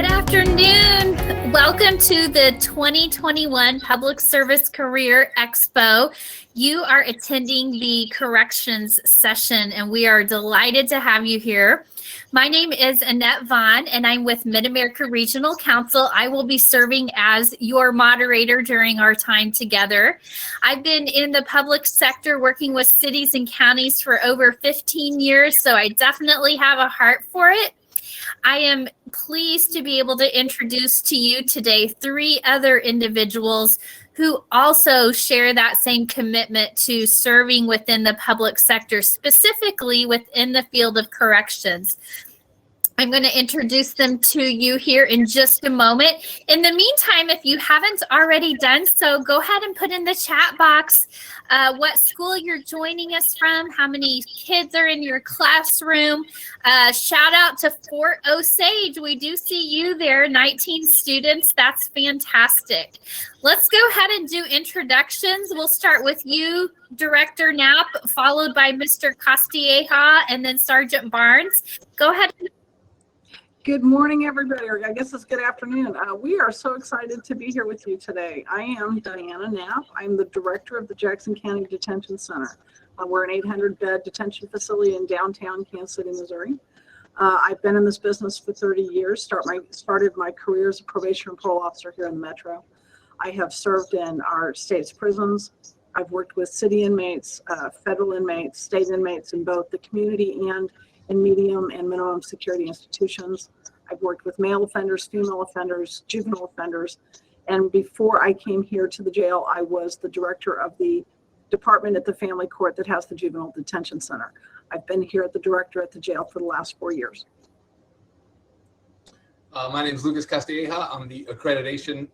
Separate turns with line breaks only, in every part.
afternoon. Welcome to the 2021 Public Service Career Expo. You are attending the corrections session, and we are delighted to have you here. My name is Annette Vaughn, and I'm with Mid-America Regional Council. I will be serving as your moderator during our time together. I've been in the public sector working with cities and counties for over 15 years, so I definitely have a heart for it. I am pleased to be able to introduce to you today 3 other individuals who also share that same commitment to serving within the public sector, specifically within the field of corrections. I'm going to introduce them to you here in just a moment. In the meantime, if you haven't already done so, go ahead and put in the chat box what school you're joining us from, how many kids are in your classroom. Shout out to Fort Osage. We do see you there, 19 students. That's fantastic. Let's go ahead and do introductions. We'll start with you, Director Knapp, followed by Mr. Castilleja, and then Sergeant Barnes. Go ahead.
Good morning, everybody, or I guess it's good afternoon. We are so excited to be here with you today. I am Diana Knapp. I'm the director of the Jackson County Detention Center. We're an 800-bed detention facility in downtown Kansas City, Missouri. I've been in this business for 30 years, started my career as a probation and parole officer here in the Metro. I have served in our state's prisons. I've worked with city inmates, federal inmates, state inmates in both the community and in medium and minimum security institutions. I've worked with male offenders, female offenders, juvenile offenders, and before I came here to the jail, I was the director of the department at the family court that has the juvenile detention center. I've been here at the director at the jail for the last 4 years.
My name is Lucas Castilleja. I'm the accreditation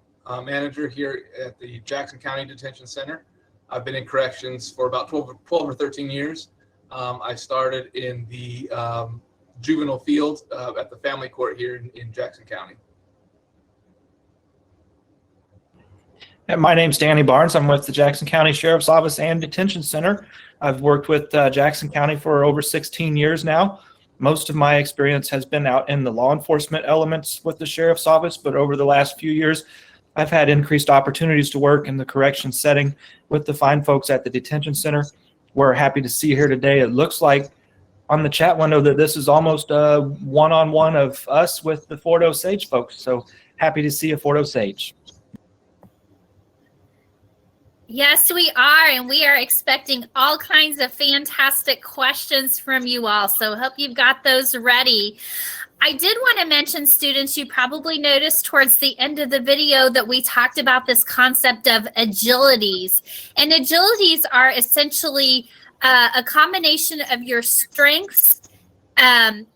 manager here at the Jackson County Detention Center. I've been in corrections for about 12 or 13 years. I started in the juvenile field at the family court here in Jackson County.
And my name's Danny Barnes. I'm with the Jackson County Sheriff's Office and Detention Center. I've worked with Jackson County for over 16 years now. Most of my experience has been out in the law enforcement elements with the Sheriff's Office, but over the last few years, I've had increased opportunities to work in the corrections setting with the fine folks at the Detention Center. We're happy to see you here today. It looks like on the chat window that this is almost a one-on-one of us with the Fort Osage folks. So happy to see you, Fort Osage.
Yes, we are, and we are expecting all kinds of fantastic questions from you all. So hope you've got those ready. I did want to mention, students, you probably noticed towards the end of the video that we talked about this concept of agilities. And agilities are essentially a combination of your strengths and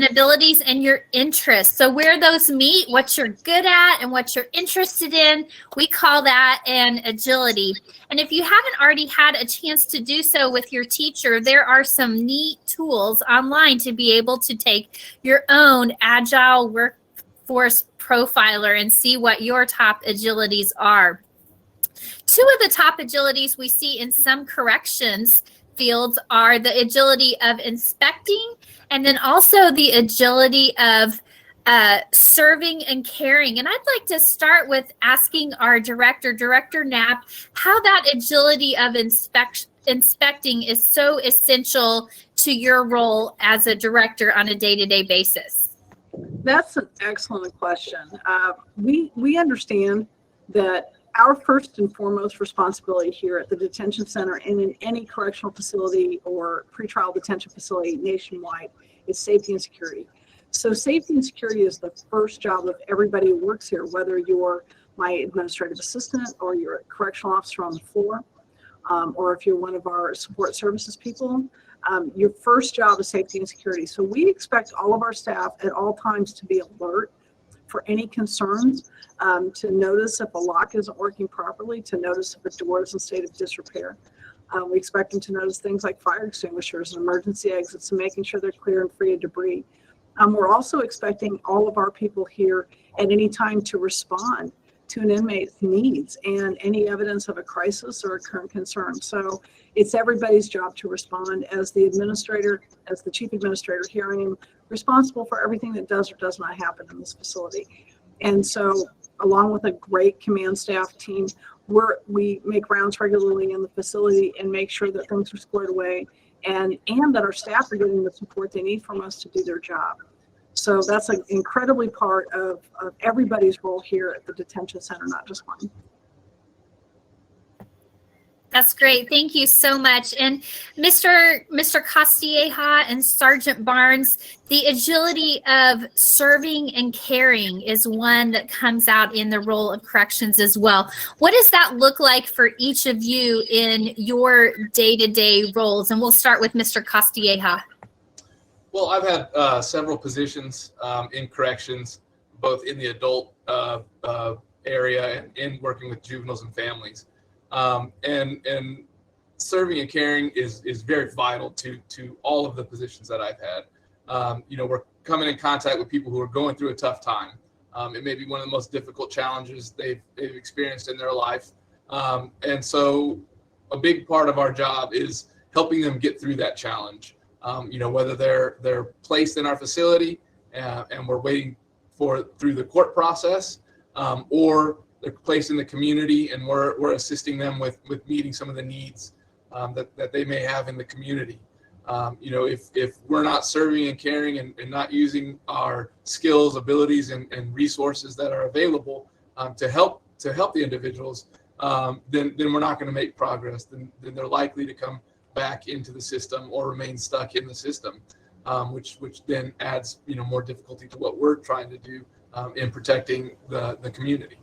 abilities and your interests. So where those meet, what you're good at and what you're interested in, we call that an agility. And if you haven't already had a chance to do so with your teacher, there are some neat tools online to be able to take your own agile workforce profiler and see what your top agilities are. 2 of the top agilities we see in some corrections fields are the agility of inspecting and then also the agility of serving and caring. And I'd like to start with asking our director, Director Knapp, how that agility of inspecting is so essential to your role as a director on a day-to-day basis.
That's an excellent question. We understand that our first and foremost responsibility here at the detention center and in any correctional facility or pretrial detention facility nationwide is safety and security. So safety and security is the first job of everybody who works here, whether you're my administrative assistant or you're a correctional officer on the floor, or if you're one of our support services people. Your first job is safety and security. So we expect all of our staff at all times to be alert for any concerns, to notice if a lock isn't working properly, to notice if a door is in a state of disrepair. We expect them to notice things like fire extinguishers and emergency exits and making sure they're clear and free of debris. We're also expecting all of our people here at any time to respond to an inmate's needs and any evidence of a crisis or a current concern. So it's everybody's job to respond. As the administrator, as the chief administrator here, I am responsible for everything that does or does not happen in this facility. And so, along with a great command staff team, we make rounds regularly in the facility and make sure that things are squared away, and that our staff are getting the support they need from us to do their job. So that's an incredibly part of everybody's role here at the detention center, not just mine.
That's great. Thank you so much. And Mr. Castilleja and Sergeant Barnes, the agility of serving and caring is one that comes out in the role of corrections as well. What does that look like for each of you in your day-to-day roles? And we'll start with Mr. Castilleja.
Well, I've had several positions in corrections, both in the adult area and in working with juveniles and families. And serving and caring is very vital to all of the positions that I've had. We're coming in contact with people who are going through a tough time. It may be one of the most difficult challenges they've experienced in their life. And so a big part of our job is helping them get through that challenge. Whether they're placed in our facility and we're waiting through the court process, or they're placed in the community and we're assisting them with meeting some of the needs that they may have in the community. If we're not serving and caring and not using our skills, abilities, and resources that are available to help the individuals, then we're not going to make progress. Then they're likely to come back into the system or remain stuck in the system, which then adds more difficulty to what we're trying to do in protecting the community.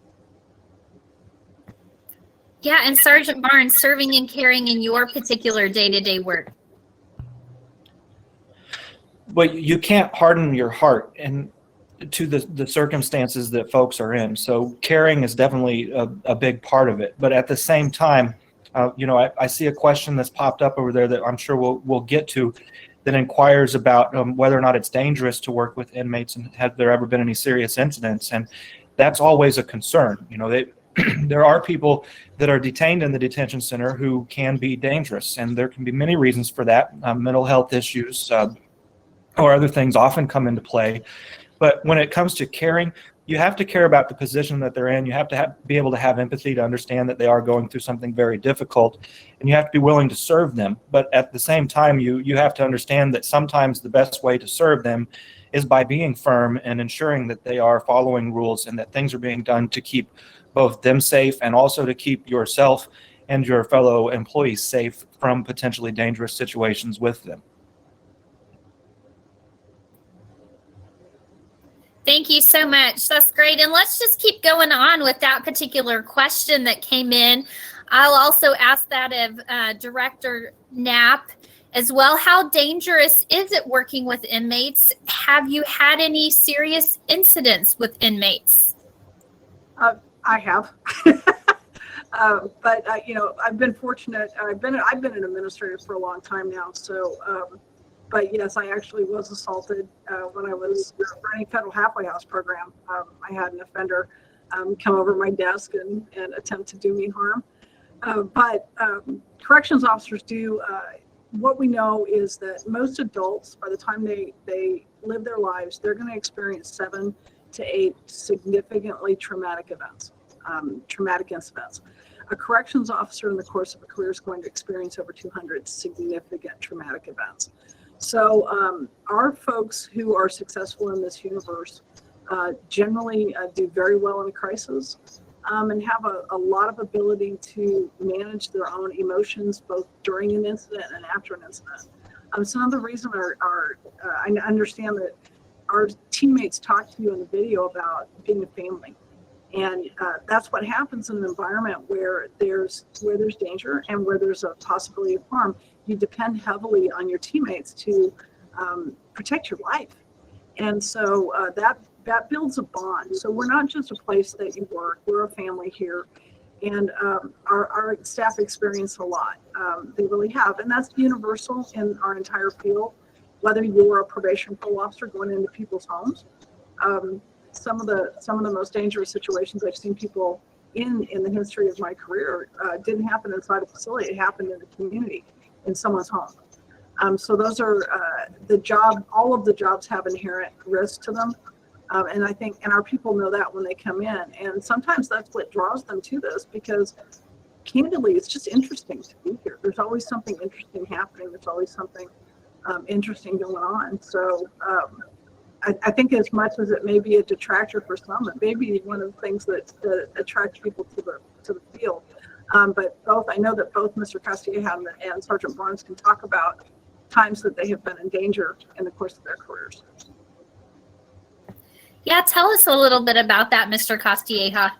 Yeah, and Sergeant Barnes, serving and caring in your particular day-to-day work.
Well, you can't harden your heart to the circumstances that folks are in. So caring is definitely a big part of it. But at the same time, I see a question that's popped up over there that I'm sure we'll get to, that inquires about whether or not it's dangerous to work with inmates and have there ever been any serious incidents. And that's always a concern. There are people that are detained in the detention center who can be dangerous, and there can be many reasons for that. Mental health issues or other things often come into play. But when it comes to caring, you have to care about the position that they're in. You have to be able to have empathy to understand that they are going through something very difficult, and you have to be willing to serve them. But at the same time, you have to understand that sometimes the best way to serve them is by being firm and ensuring that they are following rules and that things are being done to keep both them safe and also to keep yourself and your fellow employees safe from potentially dangerous situations with them.
Thank you so much. That's great. And let's just keep going on with that particular question that came in. I'll also ask that of Director Knapp as well. How dangerous is it working with inmates? Have you had any serious incidents with inmates?
I have, but I've been fortunate. I've been an administrator for a long time now. So, but yes, I actually was assaulted when I was running federal halfway house program. I had an offender come over my desk and attempt to do me harm. But corrections officers do. What we know is that most adults, by the time they live their lives, they're going to experience 7 to 8 significantly traumatic events. Traumatic incidents. A corrections officer in the course of a career is going to experience over 200 significant traumatic events. So our folks who are successful in this universe generally do very well in a crisis and have a lot of ability to manage their own emotions both during an incident and after an incident. So another reason I understand that our teammates talk to you in the video about being a family. And that's what happens in an environment where there's danger and where there's a possibility of harm. You depend heavily on your teammates to protect your life. And so that builds a bond. So we're not just a place that you work, we're a family here. And our staff experience a lot. They really have. And that's universal in our entire field, whether you're a probation parole officer going into people's homes. Some of the most dangerous situations I've seen people in the history of my career didn't happen inside a facility. It happened in the community, in someone's home. So those are all of the jobs have inherent risk to them. And I think, and our people know that when they come in, and sometimes that's what draws them to this, because candidly, it's just interesting to be here. There's always something interesting happening. There's always something interesting going on. So I think as much as it may be a detractor for some, it may be one of the things that attracts people to the field. But I know that both Mr. Castilleja and Sergeant Barnes can talk about times that they have been in danger in the course of their careers.
Yeah, tell us a little bit about that, Mr. Castilleja.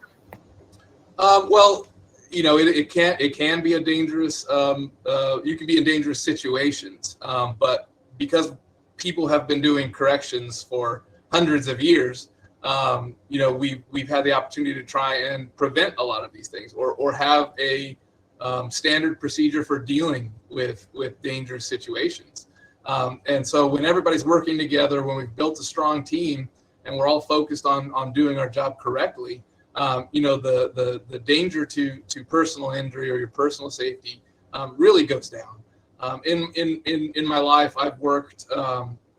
Well, you know, it can be a dangerous. You can be in dangerous situations, but because people have been doing corrections for hundreds of years, you know, we've had the opportunity to try and prevent a lot of these things, or have a standard procedure for dealing with dangerous situations. And so when everybody's working together, when we've built a strong team and we're all focused on doing our job correctly, you know, the danger to personal injury or your personal safety really goes down. In my life, I've worked,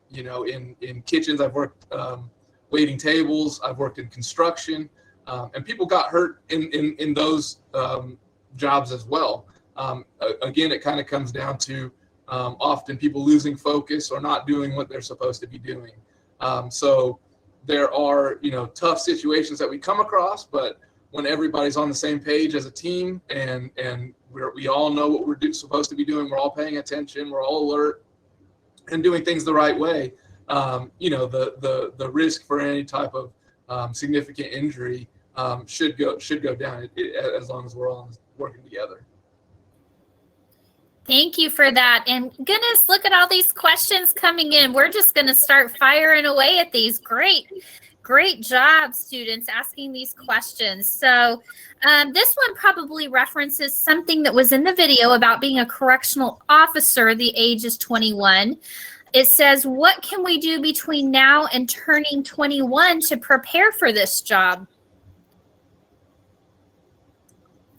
you know, in kitchens. I've worked waiting tables. I've worked in construction, and people got hurt in those jobs as well. Again, it kind of comes down to often people losing focus or not doing what they're supposed to be doing. So there are, you know, tough situations that we come across, but when everybody's on the same page as a team, and we all know what we're supposed to be doing, we're all paying attention, we're all alert and doing things the right way, you know, the risk for any type of significant injury should go down as long as we're all working together.
Thank you for that. And goodness, look at all these questions coming in. We're just going to start firing away at these. Great job, students, asking these questions. So this one probably references something that was in the video about being a correctional officer. The age is 21. It says, what can we do between now and turning 21 to prepare for this job?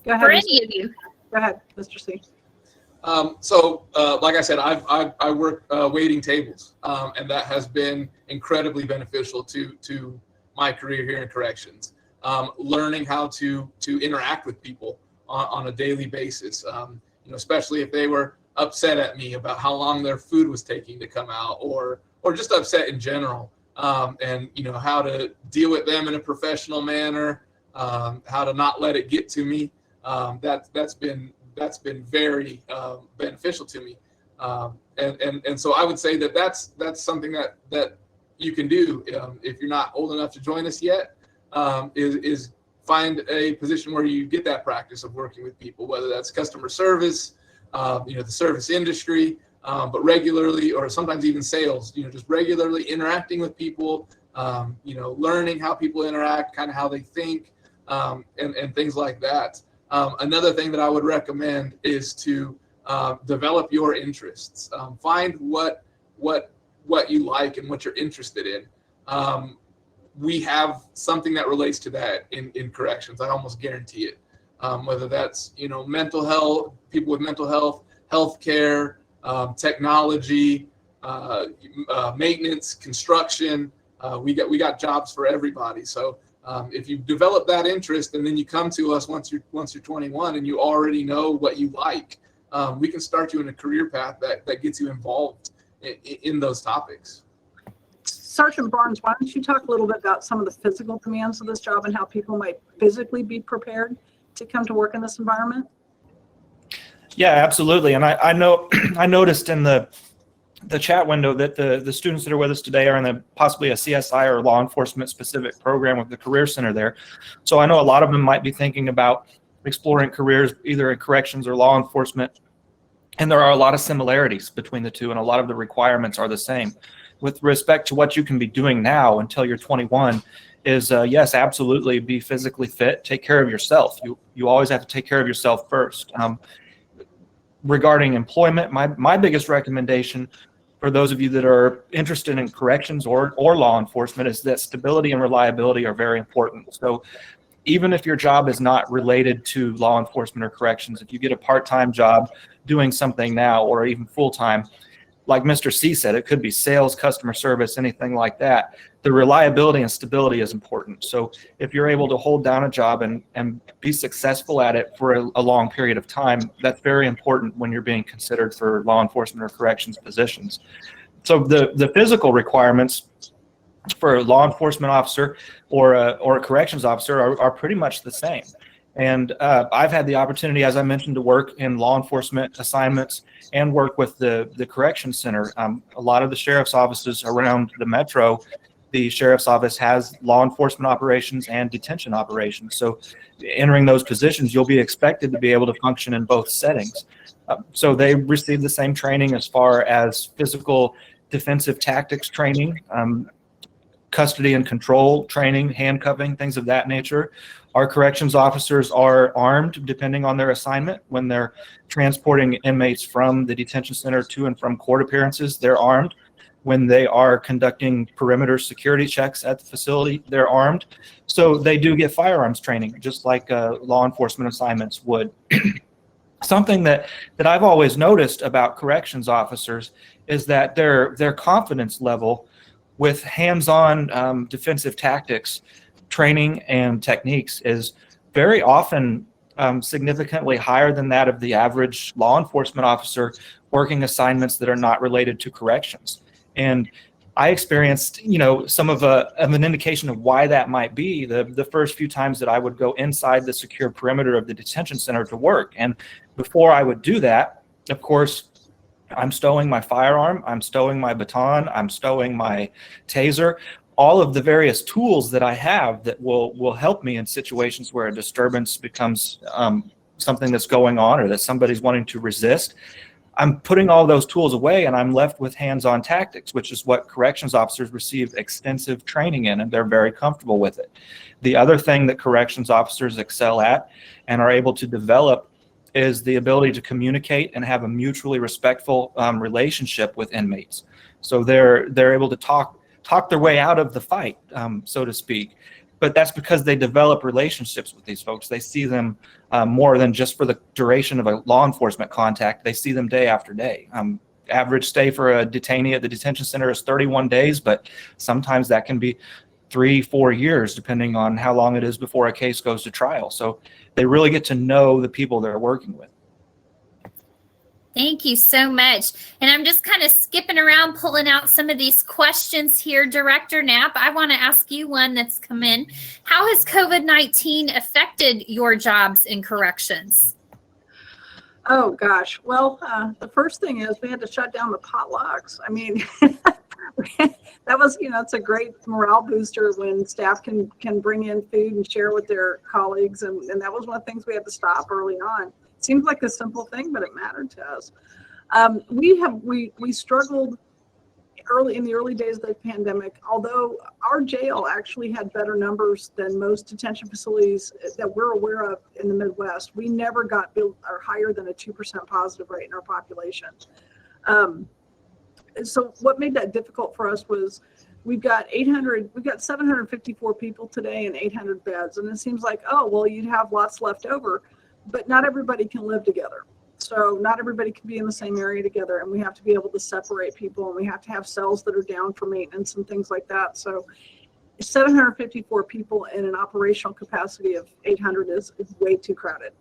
Go ahead,
For any of you.
Go ahead, Mr. C.
So, like I said, I work waiting tables, and that has been incredibly beneficial to my career here in corrections. Learning how to interact with people on a daily basis, you know, especially if they were upset at me about how long their food was taking to come out, or just upset in general, and you know, how to deal with them in a professional manner, how to not let it get to me. That's been very beneficial to me, and so I would say that's something that you can do if you're not old enough to join us yet, is find a position where you get that practice of working with people, whether that's customer service, you know, the service industry, but regularly, or sometimes even sales, you know, just regularly interacting with people, you know, learning how people interact, kind of how they think, and things like that. Another thing that I would recommend is to develop your interests. Find what you like and what you're interested in. We have something that relates to that in corrections. I almost guarantee it. Whether that's, you know, mental health, people with mental health, healthcare, technology, maintenance, construction. We got jobs for everybody. So if you develop that interest and then you come to us once you're 21 and you already know what you like, we can start you in a career path that gets you involved in those topics.
Sergeant Barnes, why don't you talk a little bit about some of the physical demands of this job and how people might physically be prepared to come to work in this environment?
Yeah, absolutely. And I know I noticed in the chat window that the students that are with us today are in possibly a CSI or law enforcement specific program with the Career Center there. So I know a lot of them might be thinking about exploring careers either in corrections or law enforcement. And there are a lot of similarities between the two, and a lot of the requirements are the same. With respect to what you can be doing now until you're 21 is, yes, absolutely, be physically fit, take care of yourself. You always have to take care of yourself first. Regarding employment, my biggest recommendation for those of you that are interested in corrections or law enforcement is that stability and reliability are very important. So even if your job is not related to law enforcement or corrections, if you get a part-time job doing something now or even full-time, like Mr. C said, it could be sales, customer service, anything like that. The reliability and stability is important. So if you're able to hold down a job and be successful at it for a long period of time, that's very important when you're being considered for law enforcement or corrections positions. So the physical requirements for a law enforcement officer or a corrections officer are pretty much the same. And I've had the opportunity, as I mentioned, to work in law enforcement assignments and work with the corrections center. A lot of the sheriff's offices around the metro, the sheriff's office has law enforcement operations and detention operations. So entering those positions, you'll be expected to be able to function in both settings. So they receive the same training as far as physical defensive tactics training, custody and control training, handcuffing, things of that nature. Our corrections officers are armed depending on their assignment. When they're transporting inmates from the detention center to and from court appearances, they're armed. When they are conducting perimeter security checks at the facility, they're armed. So they do get firearms training, just like law enforcement assignments would. Something that I've always noticed about corrections officers is that their confidence level with hands-on defensive tactics training and techniques is very often significantly higher than that of the average law enforcement officer working assignments that are not related to corrections. And I experienced, some of an indication of why that might be the first few times that I would go inside the secure perimeter of the detention center to work. And before I would do that, of course, I'm stowing my firearm, I'm stowing my baton, I'm stowing my taser, all of the various tools that I have that will help me in situations where a disturbance becomes something that's going on or that somebody's wanting to resist. I'm putting all those tools away and I'm left with hands-on tactics, which is what corrections officers receive extensive training in, and they're very comfortable with it. The other thing that corrections officers excel at and are able to develop is the ability to communicate and have a mutually respectful relationship with inmates. So they're able to talk their way out of the fight, so to speak. But that's because they develop relationships with these folks. They see them more than just for the duration of a law enforcement contact. They see them day after day. Average stay for a detainee at the detention center is 31 days, but sometimes that can be 3-4 years, depending on how long it is before a case goes to trial. So they really get to know the people they're working with.
Thank you so much. And I'm just kind of skipping around, pulling out some of these questions here. Director Knapp, I want to ask you one that's come in. How has COVID-19 affected your jobs in corrections?
Oh, gosh. Well, the first thing is we had to shut down the potlucks. I mean, that was, it's a great morale booster when staff can bring in food and share with their colleagues. And that was one of the things we had to stop early on. Seems like a simple thing, but it mattered to us. We struggled in the early days of the pandemic, although our jail actually had better numbers than most detention facilities that we're aware of in the Midwest. We never got built or higher than a 2% positive rate in our population. So what made that difficult for us was we've got 754 people today and 800 beds. And it seems like, oh, well, you'd have lots left over. But not everybody can live together. So not everybody can be in the same area together, and we have to be able to separate people, and we have to have cells that are down for maintenance and things like that. So 754 people in an operational capacity of 800 is way too crowded.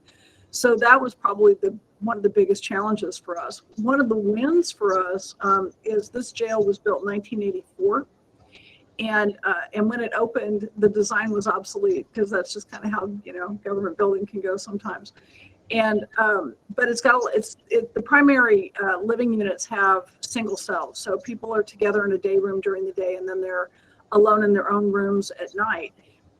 So that was probably one of the biggest challenges for us. One of the wins for us is this jail was built in 1984. And when it opened, the design was obsolete because that's just kind of how government building can go sometimes. And but the primary living units have single cells, so people are together in a day room during the day, and then they're alone in their own rooms at night.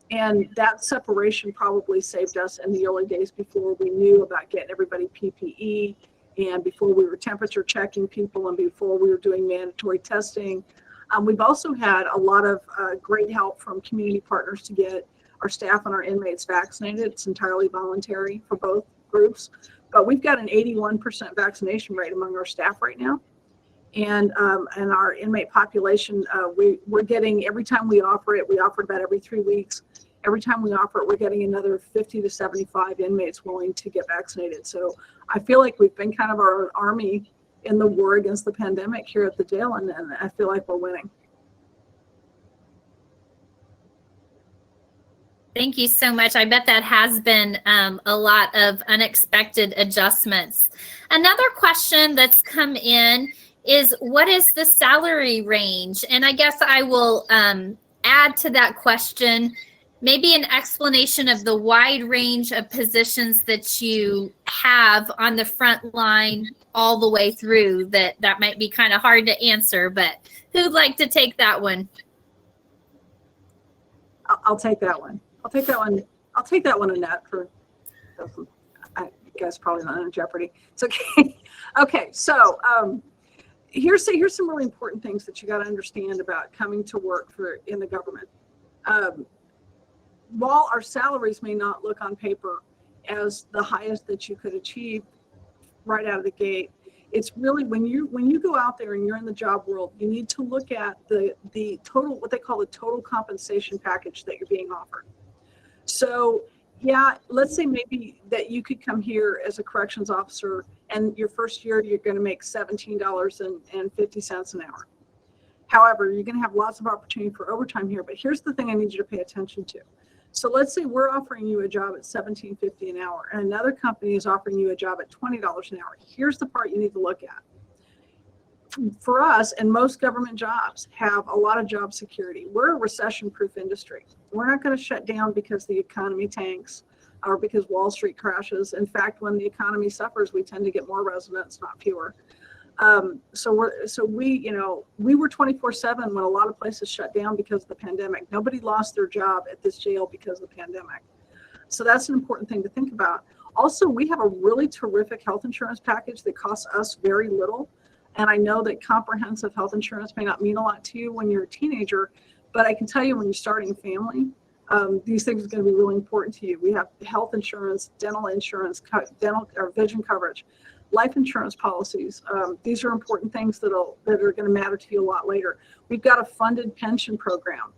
And that separation probably saved us in the early days before we knew about getting everybody PPE, and before we were temperature checking people, and before we were doing mandatory testing. We've also had a lot of great help from community partners to get our staff and our inmates vaccinated. It's entirely voluntary for both groups, but we've got an 81% vaccination rate among our staff right now. And our inmate population, we're getting, every time we offer it about every 3 weeks. Every time we offer it, we're getting another 50 to 75 inmates willing to get vaccinated. So I feel like we've been kind of our own army in the war against the pandemic here at the jail, and I feel like we're winning.
Thank you so much. I bet that has been a lot of unexpected adjustments. Another question that's come in is, what is the salary range? And I guess I will add to that question, maybe an explanation of the wide range of positions that you have on the front line all the way through. That might be kind of hard to answer, but who'd like to take that one?
I'll take that one. I'll take that one, Annette, for, I guess probably not in jeopardy. It's okay. Okay, so here's some really important things that you got to understand about coming to work in the government. While our salaries may not look on paper as the highest that you could achieve right out of the gate, it's really when you go out there and you're in the job world, you need to look at the total, what they call the total compensation package that you're being offered. So yeah, let's say maybe that you could come here as a corrections officer, and your first year you're going to make $17.50 an hour. However, you're going to have lots of opportunity for overtime here, but here's the thing I need you to pay attention to. So let's say we're offering you a job at $17.50 an hour, and another company is offering you a job at $20 an hour. Here's the part you need to look at. For us, and most government jobs have a lot of job security. We're a recession-proof industry. We're not going to shut down because the economy tanks or because Wall Street crashes. In fact, when the economy suffers, we tend to get more residents, not fewer. So we were 24/7 when a lot of places shut down because of the pandemic. Nobody lost their job at this jail because of the pandemic. So that's an important thing to think about. Also, we have a really terrific health insurance package that costs us very little. And I know that comprehensive health insurance may not mean a lot to you when you're a teenager, but I can tell you when you're starting a family, these things are going to be really important to you. We have health insurance, dental insurance, dental or vision coverage, life insurance policies. These are important things that are going to matter to you a lot later. We've got a funded pension program.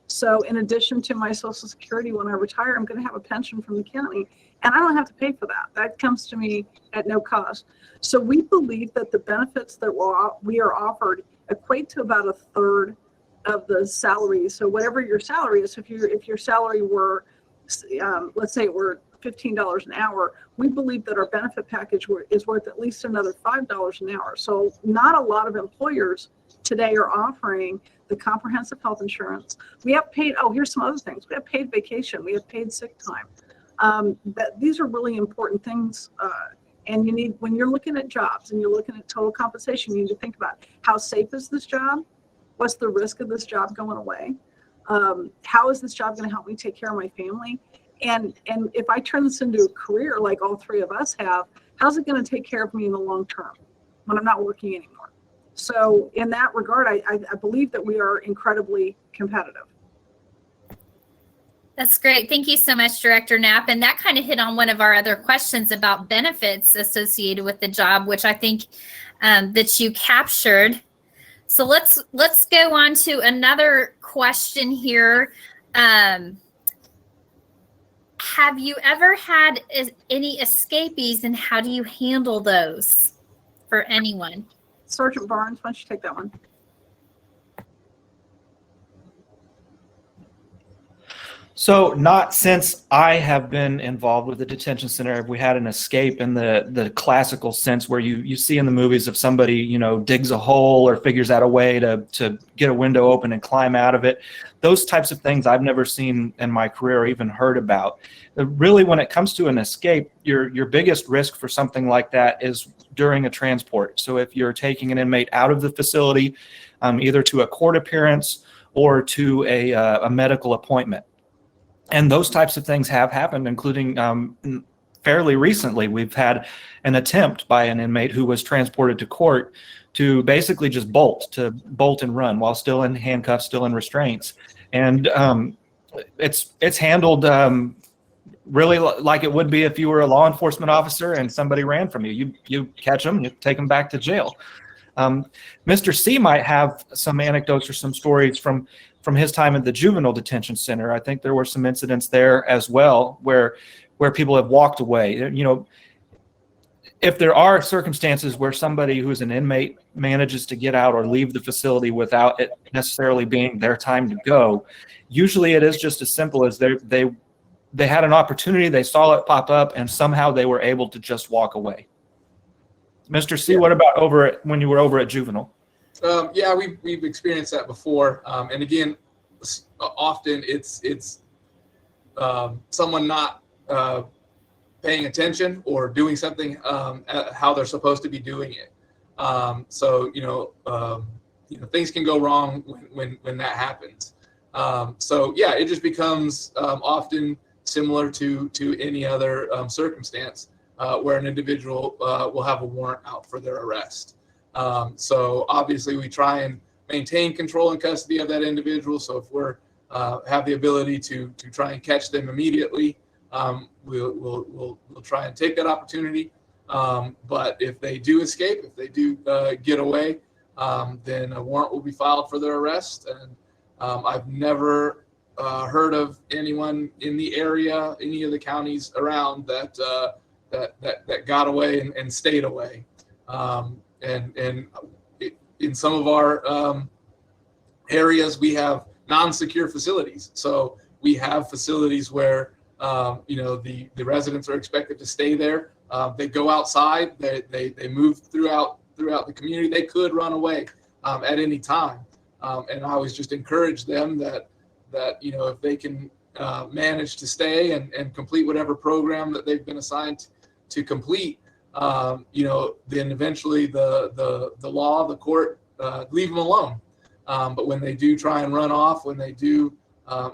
So in addition to my Social Security, when I retire, I'm going to have a pension from the county, and I don't have to pay for that. That comes to me at no cost. So we believe that the benefits that we are offered equate to about a third of the salary. So whatever your salary is, if your salary were, let's say it were $15 an hour, we believe that our benefit package is worth at least another $5 an hour. So not a lot of employers today are offering the comprehensive health insurance. We have paid, here's some other things. We have paid vacation. We have paid sick time. These are really important things. And you need, when you're looking at jobs and you're looking at total compensation, you need to think about how safe is this job? What's the risk of this job going away? How is this job going to help me take care of my family? And if I turn this into a career like all three of us have, how's it going to take care of me in the long term when I'm not working anymore? So in that regard, I believe that we are incredibly competitive.
That's great. Thank you so much, Director Knapp. And that kind of hit on one of our other questions about benefits associated with the job, which I think that you captured. So let's go on to another question here. Have you ever had any escapees, and how do you handle those for anyone?
Sergeant Barnes, why don't you take that one?
So not since I have been involved with the detention center have we had an escape in the classical sense where you see in the movies if somebody, digs a hole or figures out a way to get a window open and climb out of it. Those types of things I've never seen in my career or even heard about. Really, when it comes to an escape, your biggest risk for something like that is during a transport. So if you're taking an inmate out of the facility, either to a court appearance or to a medical appointment. And those types of things have happened, including fairly recently. We've had an attempt by an inmate who was transported to court to basically just bolt and run while still in handcuffs, still in restraints. And it's handled really like it would be if you were a law enforcement officer and somebody ran from you. You catch them, you take them back to jail. Mr. C might have some anecdotes or some stories from his time at the juvenile detention center. I think there were some incidents there as well where people have walked away. if there are circumstances where somebody who's an inmate manages to get out or leave the facility without it necessarily being their time to go, usually it is just as simple as they had an opportunity, they saw it pop up, and somehow they were able to just walk away. Mr. C, what about when you were over at juvenile?
Yeah, we've experienced that before, and again, often it's someone not paying attention or doing something how they're supposed to be doing it. So things can go wrong when that happens. So yeah, it just becomes often similar to any other circumstance where an individual will have a warrant out for their arrest. So obviously we try and maintain control and custody of that individual. So if we're have the ability to try and catch them immediately, we'll try and take that opportunity. But if they do escape, if they do get away, then a warrant will be filed for their arrest. And I've never heard of anyone in the area, any of the counties around that got away and stayed away. And in some of our areas, we have non-secure facilities. So we have facilities where the residents are expected to stay there. They go outside. They move throughout the community. They could run away at any time. And I always just encourage them that if they can manage to stay and complete whatever program that they've been assigned to complete, then eventually the law, the court, leave them alone. But when they do try and run off, when they do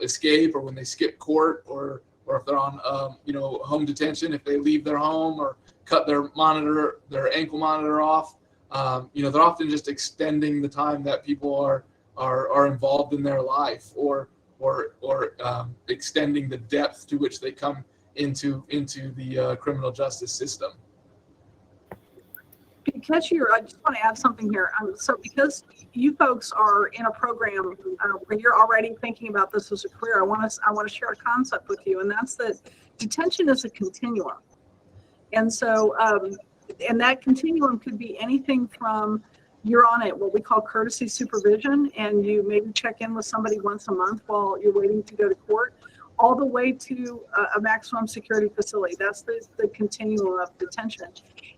escape, or when they skip court, or if they're on home detention, if they leave their home or cut their ankle monitor off, they're often just extending the time that people are involved in their life, or extending the depth to which they come into the criminal justice system.
Because I just want to add something here. So because you folks are in a program where you're already thinking about this as a career, I want to share a concept with you, and that's that detention is a continuum. And so, and that continuum could be anything from you're on what we call courtesy supervision, and you maybe check in with somebody once a month while you're waiting to go to court, all the way to a maximum security facility. That's the continuum of detention.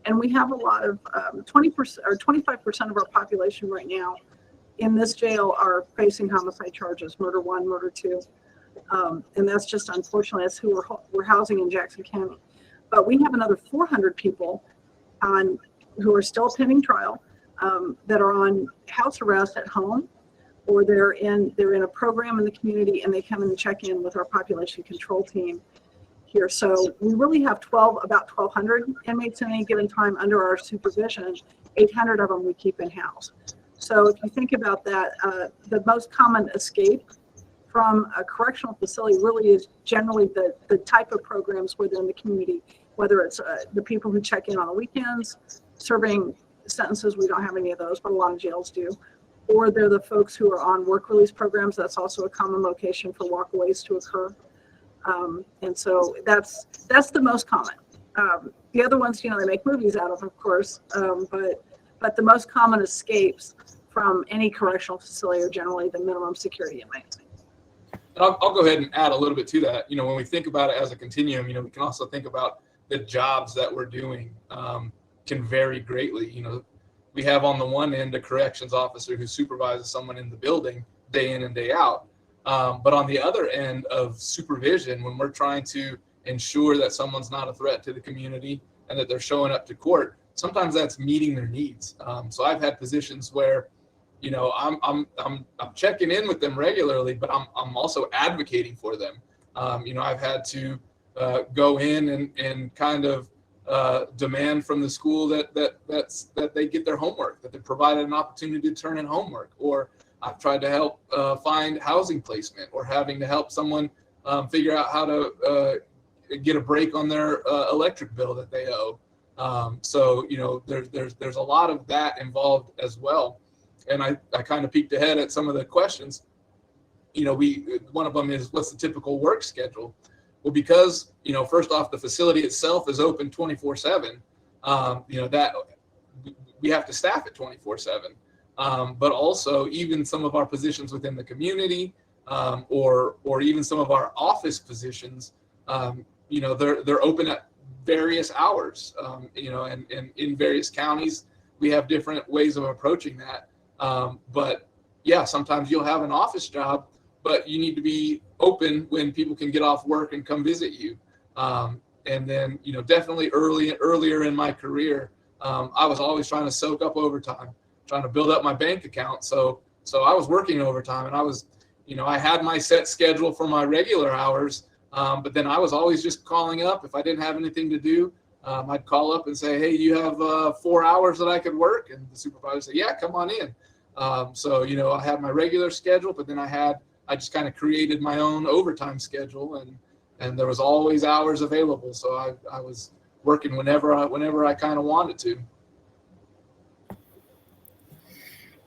And we have a lot of 20% or 25% of our population right now in this jail are facing homicide charges, murder 1, murder 2. And that's just, unfortunately, that's who we're housing in Jackson County. But we have another 400 people who are still pending trial, that are on house arrest at home, or they're in a program in the community, and they come in and check in with our population control team here. So we really have about 1,200 inmates at any given time under our supervision. 800 of them we keep in-house. So if you think about that, the most common escape from a correctional facility really is generally the type of programs within the community, whether it's the people who check in on the weekends, serving sentences. We don't have any of those, but a lot of jails do. Or they're the folks who are on work release programs. That's also a common location for walkaways to occur. And so that's the most common. The other ones, they make movies out of course, but the most common escapes from any correctional facility are generally the minimum security inmates.
And I'll go ahead and add a little bit to that. When we think about it as a continuum, we can also think about the jobs that we're doing can vary greatly. We have on the one end a corrections officer who supervises someone in the building day in and day out. But on the other end of supervision, when we're trying to ensure that someone's not a threat to the community and that they're showing up to court, sometimes that's meeting their needs. So I've had positions where, I'm checking in with them regularly, but I'm also advocating for them. I've had to go in and kind of demand from the school that they get their homework, that they're provided an opportunity to turn in homework, or I've tried to help find housing placement, or having to help someone figure out how to get a break on their electric bill that they owe. So there's a lot of that involved as well. And I kind of peeked ahead at some of the questions. One of them is, what's the typical work schedule? Well, because, first off, the facility itself is open 24/7. That we have to staff it 24/7. But also even some of our positions within the community, or even some of our office positions, they're open at various hours, and in various counties, we have different ways of approaching that. But yeah, sometimes you'll have an office job, but you need to be open when people can get off work and come visit you. And then, definitely earlier in my career, I was always trying to soak up overtime, trying to build up my bank account. So I was working overtime, and I was, I had my set schedule for my regular hours. But then I was always just calling up if I didn't have anything to do. I'd call up and say, hey, you have 4 hours that I could work? And the supervisor would say, yeah, come on in. So, I had my regular schedule, but then I just kind of created my own overtime schedule, and there was always hours available. So I was working whenever I kind of wanted to.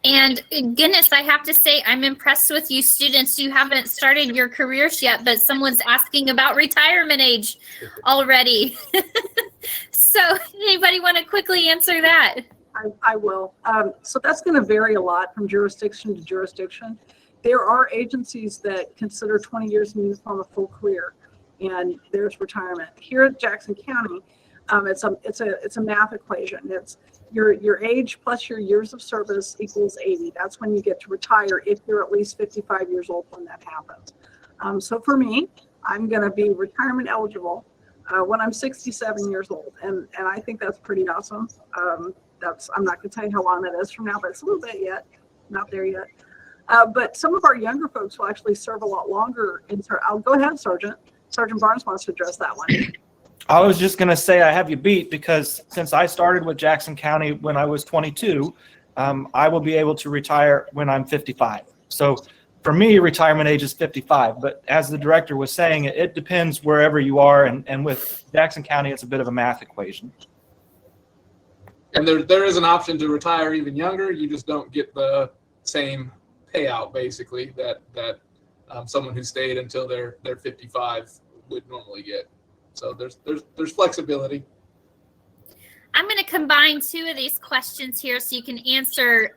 And goodness, I have to say, I'm impressed with you students. You haven't started your careers yet, but someone's asking about retirement age already. So anybody want to quickly answer that?
I will. So that's going to vary a lot from jurisdiction to jurisdiction. There are agencies that consider 20 years in uniform a full career, and there's retirement. Here at Jackson County, it's a math equation. It's your age plus your years of service equals 80. That's when you get to retire if you're at least 55 years old when that happens. So for me, I'm going to be retirement eligible when I'm 67 years old, and I think that's pretty awesome. I'm not going to tell you how long that is from now, but it's a little bit yet. Not there yet. But some of our younger folks will actually serve a lot longer. I'll go ahead, Sergeant. Sergeant Barnes wants to address that one.
I was just going to say I have you beat, because since I started with Jackson County when I was 22, I will be able to retire when I'm 55. So for me, retirement age is 55. But as the director was saying, it depends wherever you are. And with Jackson County, it's a bit of a math equation.
And there is an option to retire even younger. You just don't get the same payout, basically, that someone who stayed until they're 55 would normally get. So there's flexibility.
I'm going to combine two of these questions here so you can answer.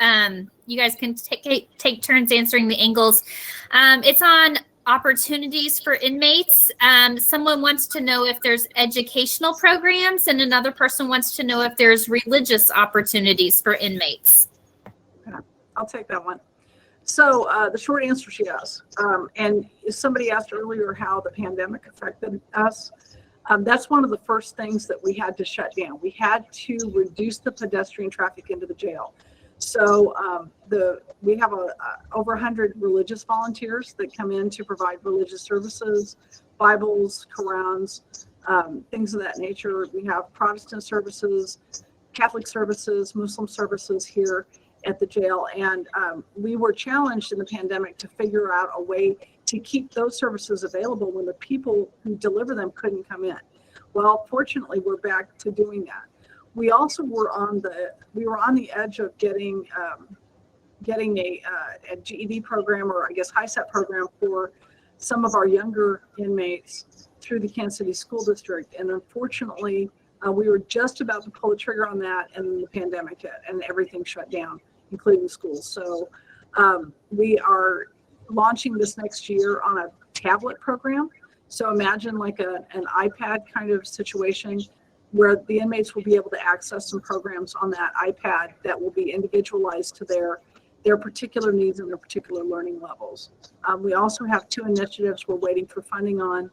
You guys can take turns answering the angles. It's on opportunities for inmates. Someone wants to know if there's educational programs, and another person wants to know if there's religious opportunities for inmates.
I'll take that one. So the short answer is yes. And somebody asked earlier how the pandemic affected us. That's one of the first things that we had to shut down. We had to reduce the pedestrian traffic into the jail. So we have over 100 religious volunteers that come in to provide religious services, Bibles, Qurans, things of that nature. We have Protestant services, Catholic services, Muslim services here at the jail. And we were challenged in the pandemic to figure out a way to keep those services available when the people who deliver them couldn't come in. Well, fortunately, we're back to doing that. We also were on the edge of getting a GED program, or I guess HISET program, for some of our younger inmates through the Kansas City School District. And unfortunately, we were just about to pull the trigger on that, and the pandemic hit and everything shut down, including schools. So we are launching this next year on a tablet program. So imagine like an iPad kind of situation where the inmates will be able to access some programs on that iPad that will be individualized to their particular needs and their particular learning levels. We also have 2 initiatives we're waiting for funding on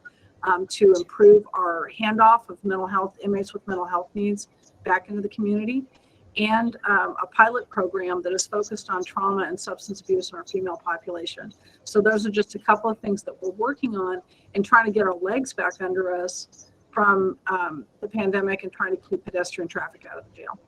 to improve our handoff of mental health inmates with mental health needs back into the community, and a pilot program that is focused on trauma and substance abuse in our female population. So those are just a couple of things that we're working on and trying to get our legs back under us from the pandemic and trying to keep pedestrian traffic out of the jail.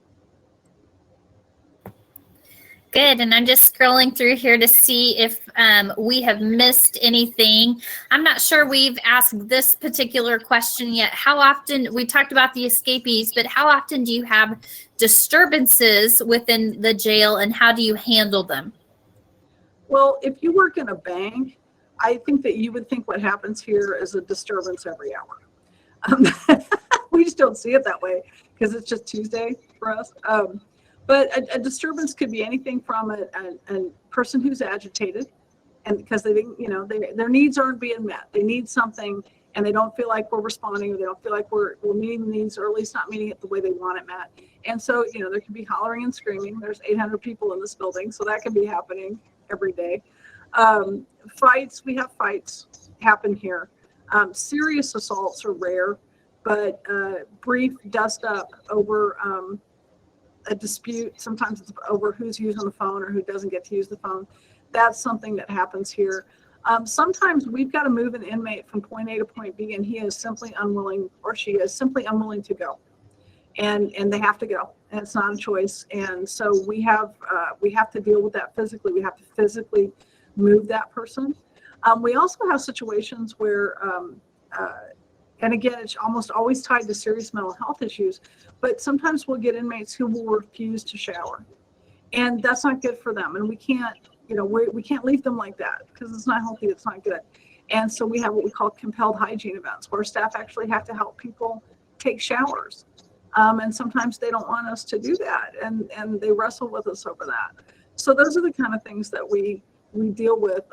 Good. And I'm just scrolling through here to see if we have missed anything. I'm not sure we've asked this particular question yet. How often, we talked about the escapees, but how often do you have disturbances within the jail, and how do you handle them?
Well, if you work in a bank, I think that you would think what happens here is a disturbance every hour. we just don't see it that way because it's just Tuesday for us. But a disturbance could be anything from a person who's agitated, and because they didn't, their needs aren't being met. They need something, and they don't feel like we're responding, or they don't feel like we're meeting the needs, or at least not meeting it the way they want it met. And so, there can be hollering and screaming. There's 800 people in this building, so that can be happening every day. Fights, we have fights happen here. Serious assaults are rare, but brief dust up over a dispute. Sometimes it's over who's using the phone or who doesn't get to use the phone. That's something that happens here. Sometimes we've got to move an inmate from point A to point B, and he is simply unwilling, or she is simply unwilling to go, and they have to go, and it's not a choice. And so we have to deal with that physically. We have to physically move that person. We also have situations where, and again, it's almost always tied to serious mental health issues, but sometimes we'll get inmates who will refuse to shower, and that's not good for them. And we can't, we can't leave them like that because it's not healthy. It's not good. And so we have what we call compelled hygiene events, where staff actually have to help people take showers. And sometimes they don't want us to do that, and they wrestle with us over that. So those are the kind of things that we deal with.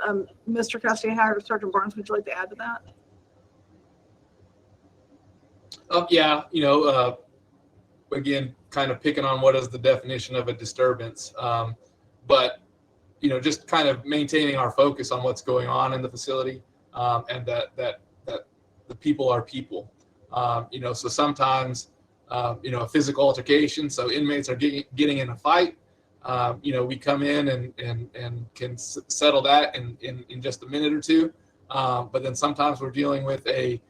Mr. Castilleja or Sergeant Barnes, would you like to add to that?
Yeah, again, kind of picking on what is the definition of a disturbance, but just kind of maintaining our focus on what's going on in the facility, and that the people are people. So sometimes, a physical altercation. So inmates are getting in a fight. We come in and can settle that in just a minute or two. But then sometimes we're dealing with a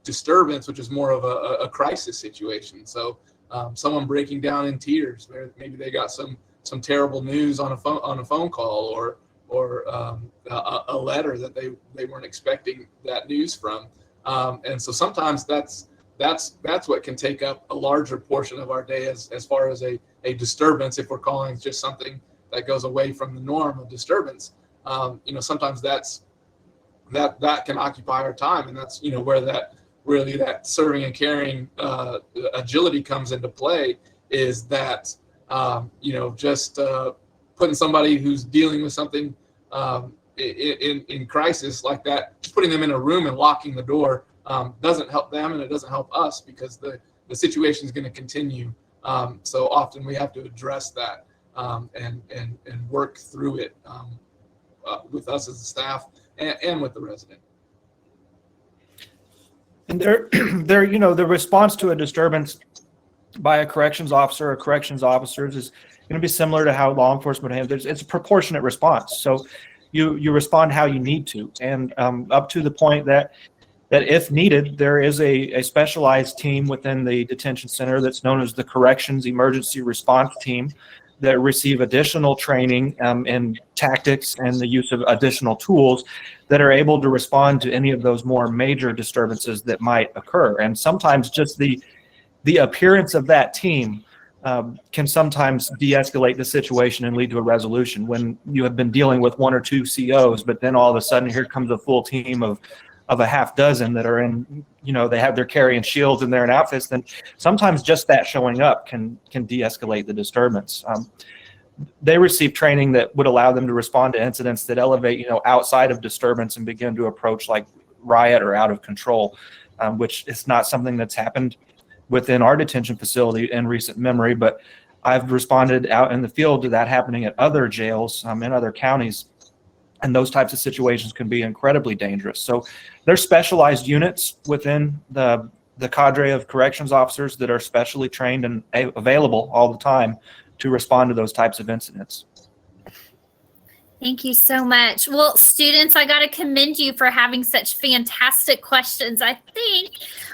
disturbance, which is more of a crisis situation. So someone breaking down in tears, maybe they got some terrible news on a phone call, or a letter that they weren't expecting that news from. And so sometimes that's what can take up a larger portion of our day as far as a disturbance, if we're calling just something that goes away from the norm of disturbance. Sometimes that can occupy our time, and that's where that serving and caring agility comes into play, is that just putting somebody who's dealing with something in crisis like that, just putting them in a room and locking the door doesn't help them, and it doesn't help us, because the situation is going to continue. So often we have to address that and work through it with us as a staff and with the resident.
And the response to a disturbance by a corrections officer or corrections officers is going to be similar to how law enforcement handles it. It's a proportionate response. So you respond how you need to, and up to the point that if needed, there is a specialized team within the detention center that's known as the Corrections Emergency Response Team that receive additional training in tactics and the use of additional tools that are able to respond to any of those more major disturbances that might occur. And sometimes just the appearance of that team can sometimes de-escalate the situation and lead to a resolution, when you have been dealing with one or two COs, but then all of a sudden here comes a full team of a half dozen that are in, they're carrying shields and they're in outfits. Then sometimes just that showing up can de-escalate the disturbance. They receive training that would allow them to respond to incidents that elevate, outside of disturbance and begin to approach like riot or out of control, which is not something that's happened within our detention facility in recent memory, but I've responded out in the field to that happening at other jails in other counties. And those types of situations can be incredibly dangerous. So there's specialized units within the cadre of corrections officers that are specially trained and available all the time to respond to those types of incidents.
Thank you so much. Well, students, I got to commend you for having such fantastic questions. I think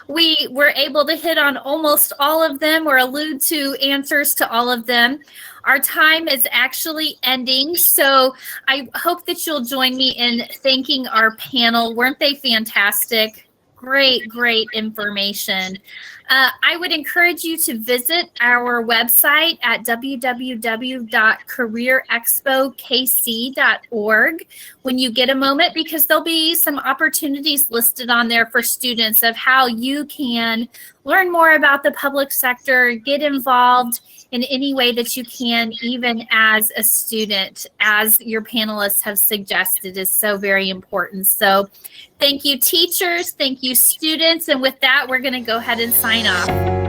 we were able to hit on almost all of them, or allude to answers to all of them. Our time is actually ending, so I hope that you'll join me in thanking our panel. Weren't they fantastic? Great, great information. I would encourage you to visit our website at www.careerexpokc.org when you get a moment, because there'll be some opportunities listed on there for students of how you can learn more about the public sector, get involved in any way that you can, even as a student, as your panelists have suggested, is so very important. So thank you, teachers. Thank you, students. And with that, we're going to go ahead and sign off.